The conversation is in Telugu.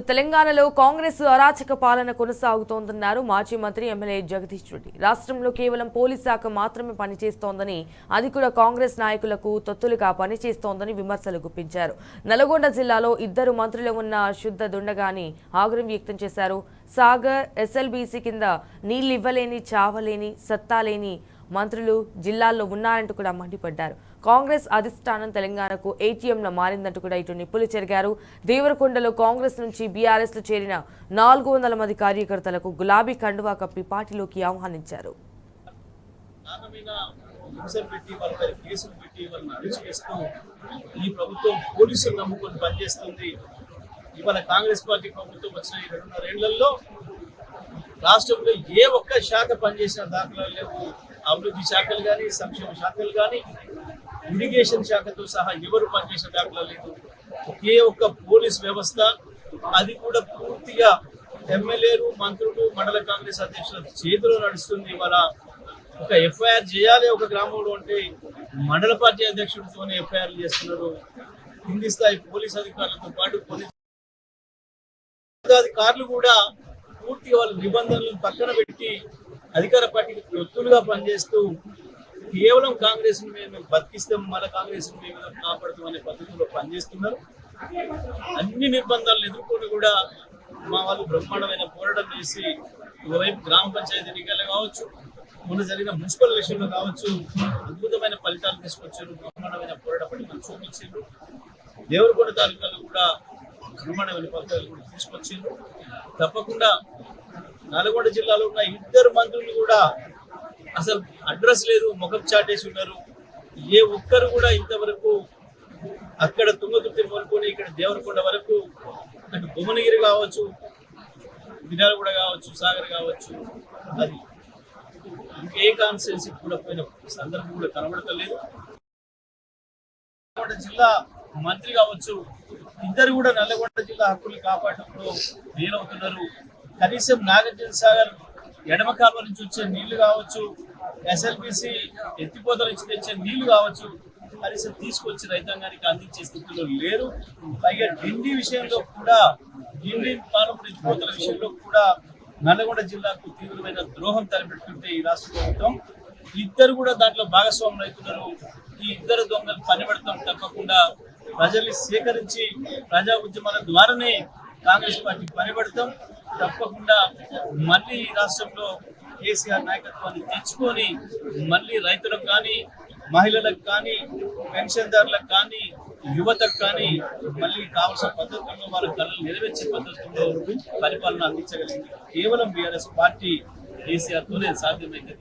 తెలంగాణలో కాంగ్రెస్ అరాచక పాలన కొనసాగుతోందన్నారు మాజీ మంత్రి ఎమ్మెల్యే జగదీష్ రెడ్డి. రాష్ట్రంలో కేవలం పోలీస్ శాఖ మాత్రమే పనిచేస్తోందని, అది కూడా కాంగ్రెస్ నాయకులకు తొత్తులుగా పనిచేస్తోందని విమర్శలు గుప్పించారు. నల్గొండ జిల్లాలో ఇద్దరు మంత్రులు ఉన్న శుద్ధ దుండగాని ఆగ్రహం వ్యక్తం చేశారు. సాగర్ ఎస్ఎల్బీసీ కింద నీళ్లివ్వలేని, చావలేని, సత్తాలేని మంత్రులు జిల్లాల్లో ఉన్నారంటూ కూడా మండిపడ్డారు. కాంగ్రెస్ అధిష్టానం తెలంగాణకు ఏటీఎంలో మారిందంటూ కూడా ఇటు నిప్పులు చెరిగారు. దేవరకొండలో కాంగ్రెస్ నుంచి బీఆర్ఎస్ లో చేరిన 400 మంది కార్యకర్తలకు గులాబీ కండువా కప్పి పార్టీలోకి ఆహ్వానించారు. కాంగ్రెస్ పార్టీ ప్రభుత్వం వచ్చిన 2.5 ఏళ్లలో రాష్ట్రంలో ఏ ఒక్క శాఖ పనిచేసిన దాఖలాలు లేవు. అభివృద్ధి శాఖలు కానీ, సంక్షేమ శాఖలు కానీ, ఇరిగేషన్ శాఖతో సహా ఎవరు పనిచేసిన దాఖలా లేదు. ఒకే ఒక్క పోలీస్ వ్యవస్థ, అది కూడా పూర్తిగా ఎమ్మెల్యేలు, మంత్రులు, మండల కాంగ్రెస్ అధ్యక్షుల చేతిలో నడుస్తుంది. ఇవాళ ఒక ఎఫ్ఐఆర్ చేయాలి ఒక గ్రామంలో అంటే మండల పార్టీ అధ్యక్షుడితోనే ఎఫ్ఐఆర్ చేస్తున్నారు. కింది స్థాయి పోలీస్ అధికారులతో పాటు పోలీస్ అధికారులు కూడా పూర్తిగా వాళ్ళ నిబంధనలను పక్కన పెట్టి అధికార పార్టీకి తొత్తులుగా పనిచేస్తూ కేవలం కాంగ్రెస్ మేము బతికిస్తాం, మన కాంగ్రెస్ మేము కాపాడుతాం అనే పద్ధతిలో పనిచేస్తున్నారు. అన్ని నిర్బంధాలను ఎదుర్కొని కూడా మా వాళ్ళు బ్రహ్మాండమైన పోరాటం చేసి ఒకవైపు గ్రామ పంచాయతీ ఎన్నికలు కావచ్చు, మొన్న జరిగిన మున్సిపల్ విషయంలో కావచ్చు, అద్భుతమైన ఫలితాలు తీసుకొచ్చారు. బ్రహ్మాండమైన పోరాట పట్టికలు చూపించారు. దేవరకొండ తాలూకాలు కూడా బ్రహ్మాండమైన ఫలితాలు కూడా తీసుకొచ్చారు. తప్పకుండా నల్గొండ జిల్లాలో ఉన్న ఇద్దరు మంత్రులు కూడా అసలు అడ్రస్ లేదు, ముఖం చాటేసి ఉన్నారు. ఏ ఒక్కరు కూడా ఇంతవరకు అక్కడ తుంగతుర్తి మొదలుకొని ఇక్కడ దేవరకొండ వరకు, అటు భువనగిరి కావచ్చు, మిర్యాలగూడ కావచ్చు, సాగర్ కావచ్చు, అది ఇంకే కాన్స్టిట్యున్సీ కూడా పోయిన సందర్భం కూడా కనబడతలేదు. నల్గొండ జిల్లా మంత్రి కావచ్చు, ఇద్దరు కూడా నల్లగొండ జిల్లా హక్కులు కాపాడటంలో వీలవుతున్నారు. కనీసం నాగార్జున సాగర్ ఎడమ కాలువ నుంచి వచ్చే నీళ్లు కావచ్చు, ఎస్ఎల్బీసీ ఎత్తిపోతల నుంచి తెచ్చే నీళ్లు కావచ్చు, కనీసం తీసుకొచ్చి రైతాంగానికి అందించే స్థితిలో లేరు. పైగా డిండి విషయంలో కూడా, డిండి పాలమూరు ఎత్తిపోతల విషయంలో కూడా నల్లగొండ జిల్లాకు తీవ్రమైన ద్రోహం తలపెట్టుకుంటే ఈ రాష్ట్ర ప్రభుత్వం, ఇద్దరు కూడా దాంట్లో భాగస్వాములు అవుతున్నారు. ఈ ఇద్దరు దొంగలు పనిపెడతాం. తప్పకుండా ప్రజల్ని సేకరించి ప్రజా ఉద్యమాల ద్వారానే కాంగ్రెస్ పార్టీ పనిపెడతాం. తప్పకుండా మళ్ళీ ఈ రాష్ట్రంలో కేసీఆర్ నాయకత్వాన్ని తెచ్చుకొని మళ్ళీ రైతులకు కానీ, మహిళలకు కానీ, పెన్షన్దారులకు కానీ, యువతకు కానీ మళ్ళీ కావాల్సిన పద్ధతుల్లో వాళ్ళ కళలు నెరవేర్చే పద్ధతుల్లో పరిపాలన అందించగలిగింది కేవలం బీఆర్ఎస్ పార్టీ కేసీఆర్తోనే సాధ్యమైంది.